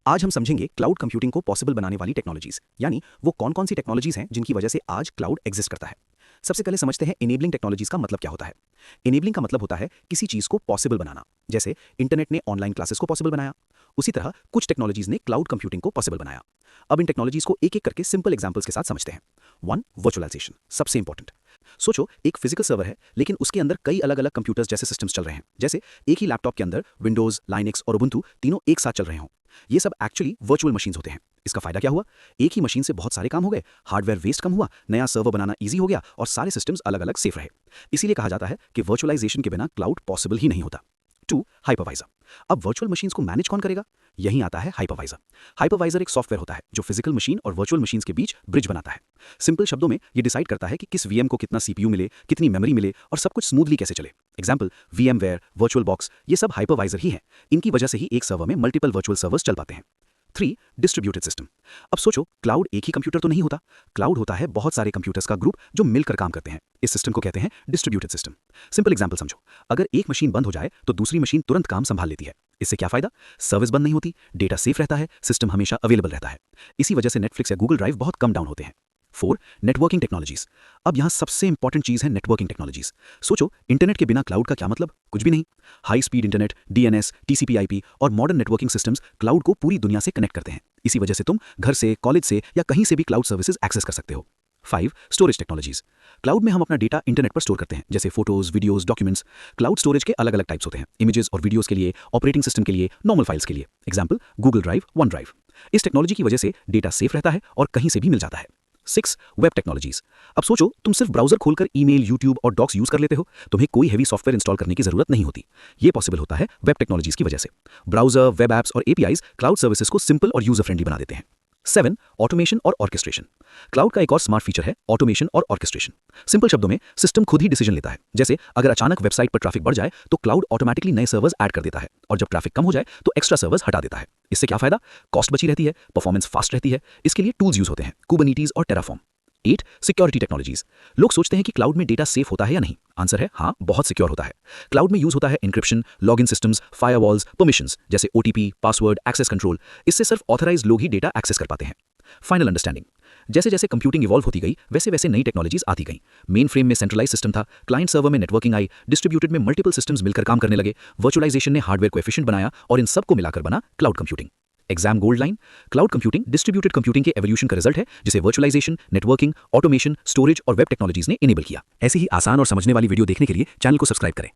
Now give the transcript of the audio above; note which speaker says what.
Speaker 1: आज हम समझेंगे क्लाउड कंप्यूटिंग को पॉसिबल बनाने वाली टेक्नोलॉजीज, यानी वो कौन कौन सी टेक्नोलॉजीज हैं जिनकी वजह से आज क्लाउड एग्जिस्ट करता है। सबसे पहले समझते हैं इनेबलिंग टेक्नोलॉजीज का मतलब क्या होता है। इनेबलिंग का मतलब होता है किसी चीज को पॉसिबल बनाना। जैसे इंटरनेट ने ऑनलाइन क्लासेस को पॉसिबल बनाया, उसी तरह कुछ टेक्नोलॉजीज ने क्लाउड कंप्यूटिंग को पॉसिबल बनाया। अब इन टेक्नोलॉजीज को एक एक करके सिंपल एग्जांपल्स के साथ समझते हैं। 1. वर्चुअलाइजेशन, सबसे इंपॉर्टेंट। सोचो एक फिजिकल सर्वर है, लेकिन उसके अंदर कई अलग अलग कंप्यूटर्स जैसे सिस्टम्स चल रहे हैं। जैसे एक ही लैपटॉप के अंदर विंडोज, लाइनक्स और उबुंटू तीनों एक साथ चल रहे हों। ये सब एक्चुअली वर्चुअल मशीन्स होते हैं। इसका फायदा क्या हुआ? एक ही मशीन से बहुत सारे काम हो गए, हार्डवेयर वेस्ट कम हुआ, नया सर्वर बनाना ईजी हो गया और सारे सिस्टम्स अलग अलग सेफ रहे। इसीलिए कहा जाता है कि वर्चुअलाइजेशन के बिना क्लाउड पॉसिबल ही नहीं होता। 2. हाइपरवाइजर। अब वर्चुअल मशीन्स को मैनेज कौन करेगा? यहीं आता है हाइपरवाइजर। हाइपरवाइजर एक सॉफ्टवेयर होता है जो फिजिकल मशीन और वर्चुअल मशीन्स के बीच ब्रिज बनाता है। सिंपल शब्दों में ये डिसाइड करता है कि किस वीएम को कितना सीपीयू मिले, कितनी मेमोरी मिले और सब कुछ स्मूथली कैसे चले। एग्जाम्पल VMware, वर्चुअल बॉक्स, ये सब हाइपरवाइजर ही हैं। इनकी वजह से ही एक सर्वर में मल्टीपल वर्चुअल सर्वर्स चल पाते हैं। 3. Distributed system. अब सोचो क्लाउड एक ही कंप्यूटर तो नहीं होता। क्लाउड होता है बहुत सारे कंप्यूटर्स का ग्रुप जो मिलकर काम करते हैं। इस सिस्टम को कहते हैं डिस्ट्रीब्यूटेड सिस्टम। सिंपल एग्जांपल समझो, अगर एक मशीन बंद हो जाए तो दूसरी मशीन तुरंत काम संभाल लेती है। इससे क्या फायदा? सर्विस बंद नहीं होती, डेटा सेफ रहता है, सिस्टम हमेशा अवेलेबल रहता है। इसी वजह से नेटफ्लिक्स या गूगल ड्राइव बहुत कम डाउन होते हैं। 4. Networking technologies. अब यहाँ सबसे इंपॉर्टेंट चीज है नेटवर्किंग टेक्नोलॉजीज। सोचो इंटरनेट के बिना क्लाउड का क्या मतलब? कुछ भी नहीं। High speed internet, DNS, TCP/IP और मॉडर्न नेटवर्किंग सिस्टम्स क्लाउड को पूरी दुनिया से कनेक्ट करते हैं। इसी वजह से तुम घर से, कॉलेज से या कहीं से भी क्लाउड सर्विसेज एक्सेस कर सकते हो। 5. Storage technologies. क्लाउड में हम अपना डेटा इंटरनेट पर स्टोर करते हैं, जैसे photos, videos, documents. Cloud storage के अलग अलग टाइप्स होते हैं, इमेजेस और वीडियोस के लिए, ऑपरेटिंग सिस्टम के लिए, नॉर्मल फाइल्स के लिए। Example Google drive, one drive. इस टेक्नोलॉजी की वजह से डेटा सेफ रहता है और कहीं से भी मिल जाता है। 6. Web technologies. अब सोचो तुम सिर्फ ब्राउजर खोलकर ईमेल, यूट्यूब और डॉक्स यूज कर लेते हो। तुम्हें कोई हेवी सॉफ्टवेयर इंस्टॉल करने की जरूरत नहीं होती। ये पॉसिबल होता है वेब टेक्नोलॉजीज की वजह से। ब्राउजर, वेब एप्स और APIs क्लाउड सर्विसेज को सिंपल और यूजर फ्रेंडली बना देते हैं। 7. ऑटोमेशन और ऑर्केस्ट्रेशन। क्लाउड का एक और स्मार्ट फीचर है ऑटोमेशन और ऑर्केस्ट्रेशन। सिंपल शब्दों में सिस्टम खुद ही डिसीजन लेता है। जैसे अगर अचानक वेबसाइट पर ट्रैफिक बढ़ जाए तो क्लाउड ऑटोमेटिकली नए सर्वर्स ऐड कर देता है, और जब ट्रैफिक कम हो जाए तो एक्स्ट्रा सर्वर्स हटा देता है। इससे क्या फायदा? कॉस्ट बची रहती है, परफॉर्मेंस फास्ट रहती है। इसके लिए टूल्स यूज होते हैं, कुबरनीटीज और टेराफॉर्म। 8. Security technologies. लोग सोचते हैं कि क्लाउड में डेटा सेफ होता है या नहीं। आंसर है हाँ, बहुत सिक्योर होता है। क्लाउड में यूज होता है encryption, login systems, firewalls, permissions जैसे OTP, पासवर्ड, एक्सेस कंट्रोल। इससे सिर्फ ऑथराइज्ड लोग ही डेटा एक्सेस कर पाते हैं। Final understanding. जैसे जैसे कंप्यूटिंग इवॉल्व होती गई वैसे वैसे नई टेक्नोलॉजीज आती गई। मेन फ्रेम में सेंट्रलाइज सिस्टम था, क्लाइंट सर्वर में नेटवर्किंग आई, डिस्ट्रीब्यूटेड में मल्टीपल सिस्टम्स मिलकर काम करने लगे, वर्चुअलाइजेशन ने हार्डवेयर को एफिशिएंट बनाया और इन सब को मिलाकर बना cloud computing. Exam gold line: cloud computing distributed computing के एवोल्यूशन का रिजल्ट है, जिसे वर्चुअलाइजेशन, नेटवर्किंग, ऑटोमेशन, स्टोरेज और वेब टेक्नोलॉजीज ने इनेबल किया। ऐसी ही आसान और समझने वाली वीडियो देखने के लिए चैनल को सब्सक्राइब करें।